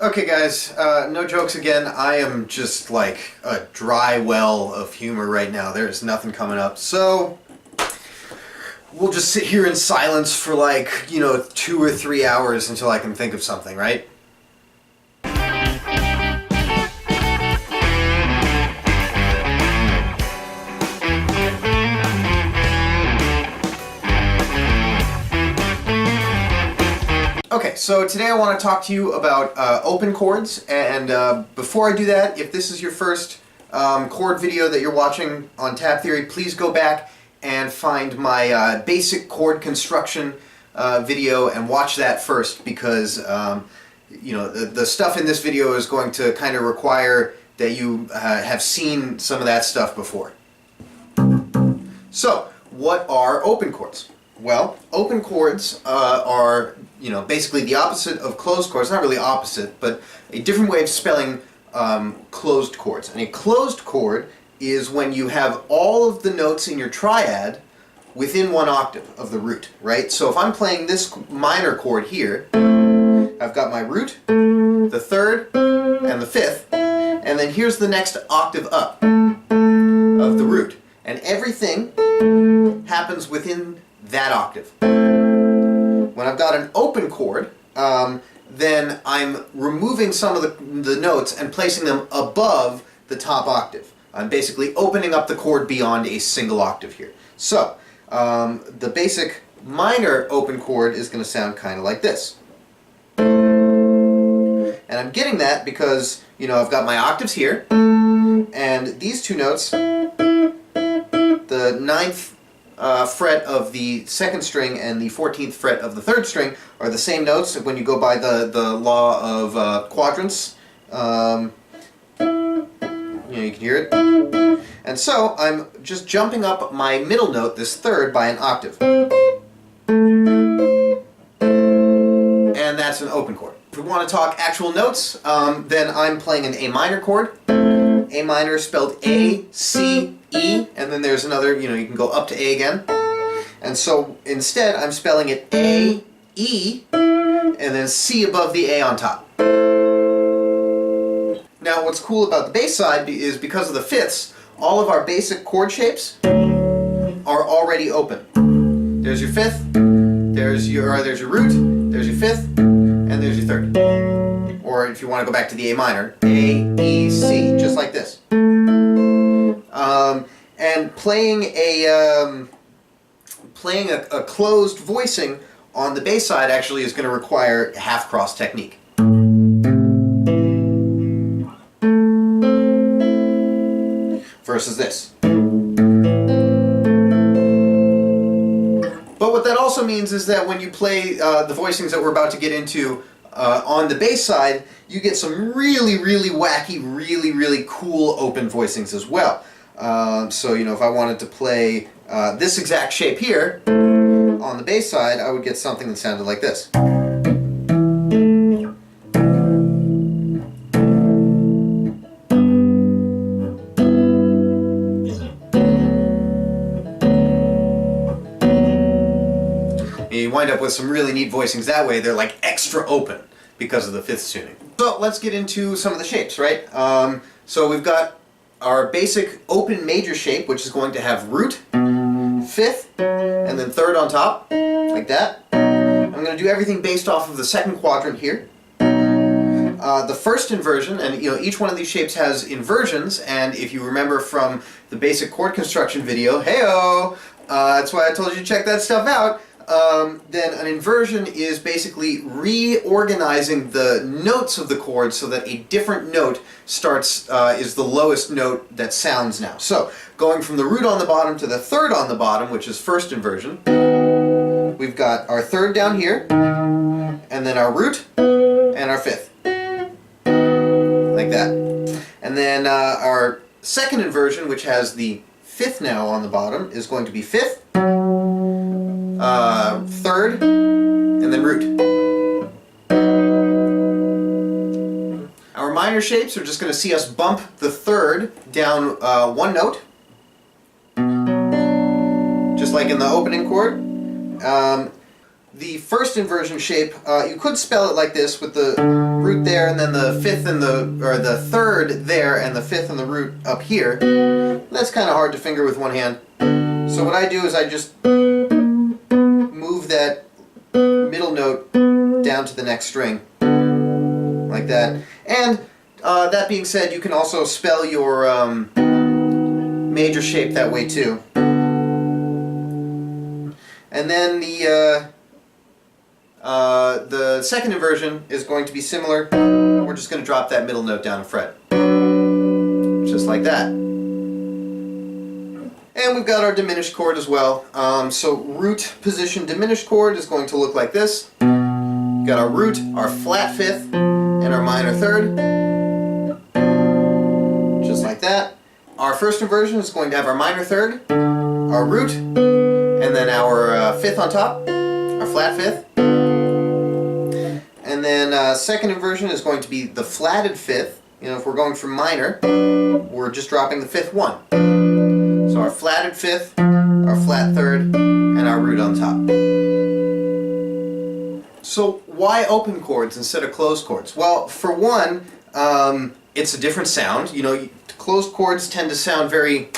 Okay guys, no jokes again. I am just like a dry well of humor right now. There's nothing coming up. So we'll just sit here in silence for like, 2 or 3 hours until I can think of something, right? Okay, so today I want to talk to you about open chords, and before I do that, if this is your first chord video that you're watching on Tab Theory, please go back and find my basic chord construction video and watch that first, because the stuff in this video is going to kind of require that you have seen some of that stuff before. So, what are open chords? Well, open chords are, basically the opposite of closed chords. Not really opposite, but a different way of spelling closed chords. And a closed chord is when you have all of the notes in your triad within one octave of the root, right? So if I'm playing this minor chord here, I've got my root, the third, and the fifth, and then here's the next octave up of the root. And everything happens within that octave. When I've got an open chord, then I'm removing some of the notes and placing them above the top octave. I'm basically opening up the chord beyond a single octave here. So, the basic minor open chord is going to sound kind of like this. And I'm getting that because, I've got my octaves here, and these two notes, the 9th fret of the second string and the 14th fret of the third string are the same notes when you go by the law of quadrants. You can hear it. And so I'm just jumping up my middle note, this third, by an octave. And that's an open chord. If we want to talk actual notes, then I'm playing an A minor chord. A minor spelled A, C, E, and then there's another, you can go up to A again. And so instead I'm spelling it A, E, and then C above the A on top. Now what's cool about the bass side is because of the fifths, all of our basic chord shapes are already open. There's your fifth, there's your root, there's your fifth, and there's your third. Or if you want to go back to the A minor, A, E, C, just like this. And playing a closed voicing on the bass side actually is going to require half cross technique. Versus this. But what that also means is that when you play the voicings that we're about to get into on the bass side, you get some really, really wacky, really, really cool open voicings as well. So, if I wanted to play this exact shape here on the bass side, I would get something that sounded like this. You wind up with some really neat voicings that way. They're like extra open because of the fifth tuning. So let's get into some of the shapes, right? So we've got our basic open major shape, which is going to have root, fifth, and then third on top, like that. I'm going to do everything based off of the second quadrant here. The first inversion, and each one of these shapes has inversions, and if you remember from the basic chord construction video, hey-oh, that's why I told you to check that stuff out. Then an inversion is basically reorganizing the notes of the chord so that a different note starts, is the lowest note that sounds now. So, going from the root on the bottom to the third on the bottom, which is first inversion, we've got our third down here, and then our root, and our fifth. Like that. And then our second inversion, which has the fifth now on the bottom, is going to be fifth, third, and then root. Our minor shapes are just going to see us bump the third down one note, just like in the opening chord. the first inversion shape, you could spell it like this with the root there and then the fifth and the third there and the fifth and the root up here. That's kind of hard to finger with one hand. So what I do is I just move that middle note down to the next string, like that. And that being said, you can also spell your major shape that way too. And then the second inversion is going to be similar. We're just going to drop that middle note down a fret, just like that. And we've got our diminished chord as well. So root position diminished chord is going to look like this. We've got our root, our flat fifth, and our minor third, just like that. Our first inversion is going to have our minor third, our root, and then our fifth on top, our flat fifth. And then second inversion is going to be the flatted fifth. You know, if we're going from minor, we're just dropping the fifth one. So our flatted fifth, our flat third, and our root on top. So why open chords instead of closed chords? Well, for one, it's a different sound. You know, closed chords tend to sound very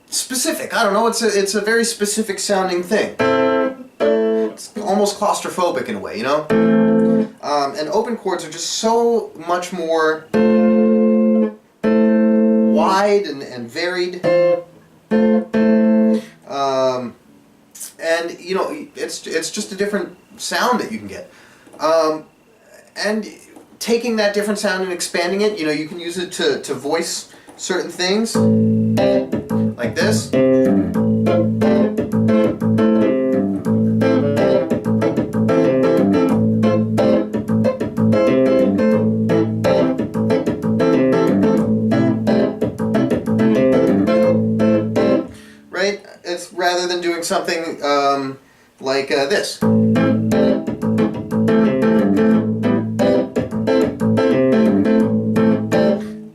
specific. I don't know, it's a very specific sounding thing. It's almost claustrophobic in a way, you know? And open chords are just so much more wide and varied. And you know, it's just a different sound that you can get. And taking that different sound and expanding it, you know, you can use it to voice certain things, like this. Right? It's rather than doing something like this.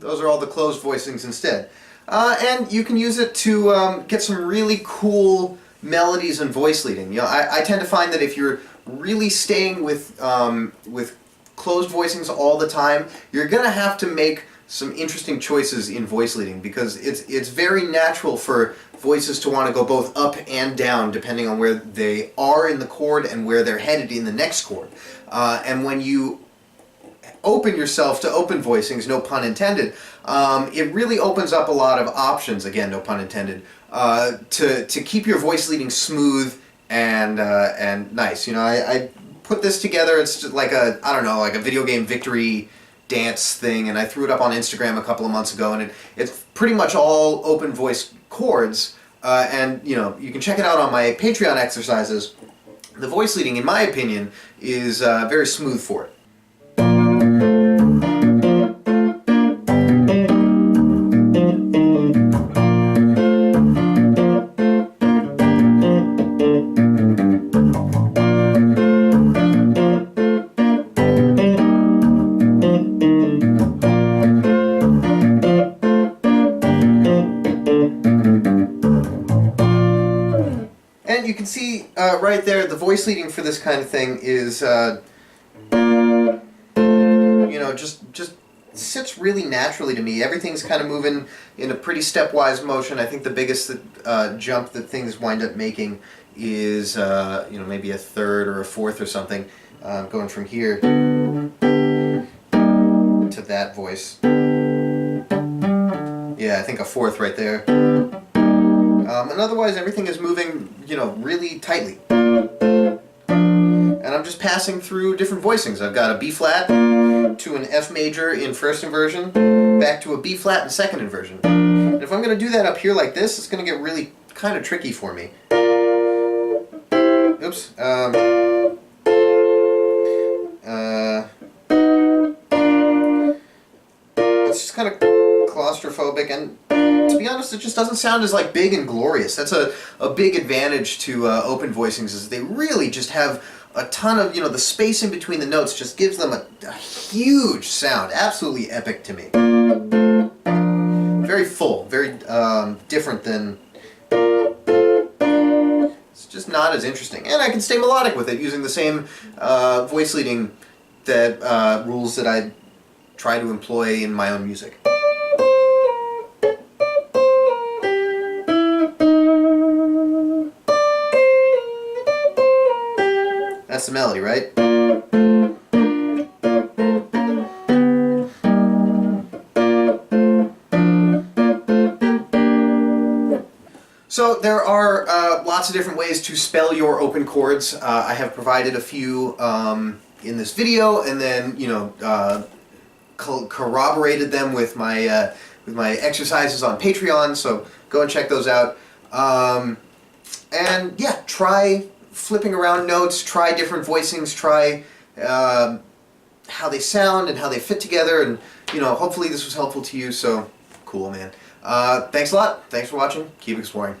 Those are all the closed voicings instead. And you can use it to get some really cool melodies and voice leading. You know, I tend to find that if you're really staying with closed voicings all the time, you're going to have to make some interesting choices in voice leading, because it's very natural for voices to want to go both up and down depending on where they are in the chord and where they're headed in the next chord. And when you open yourself to open voicings, no pun intended, it really opens up a lot of options, again, no pun intended, to keep your voice leading smooth and nice. You know, I put this together. It's just like a, I don't know, like a video game victory dance thing, and I threw it up on Instagram a couple of months ago, and it's pretty much all open voice chords, and you know, you can check it out on my Patreon exercises. The voice leading, in my opinion, is very smooth for it. And you can see right there, the voice leading for this kind of thing is, you know, just sits really naturally to me. Everything's kind of moving in a pretty stepwise motion. I think the biggest jump that things wind up making is, you know, maybe a third or a fourth or something, going from here to that voice. Yeah, I think a fourth right there. And otherwise everything is moving, you know, really tightly. And I'm just passing through different voicings. I've got a B flat to an F major in first inversion, back to a B flat in second inversion. And if I'm going to do that up here like this, it's going to get really kind of tricky for me. Oops. It's just kind of claustrophobic, and to be honest, it just doesn't sound as like big and glorious. That's a big advantage to open voicings, is they really just have a ton of, you know, the space in between the notes just gives them a huge sound. Absolutely epic to me. Very full, very different than, it's just not as interesting. And I can stay melodic with it using the same voice leading that rules that I try to employ in my own music. That's the melody, right? So there are lots of different ways to spell your open chords. I have provided a few in this video, and then corroborated them with my exercises on Patreon. So go and check those out. And yeah, try flipping around notes. Try different voicings. Try how they sound and how they fit together. And hopefully this was helpful to you. So cool, man. Thanks a lot. Thanks for watching. Keep exploring.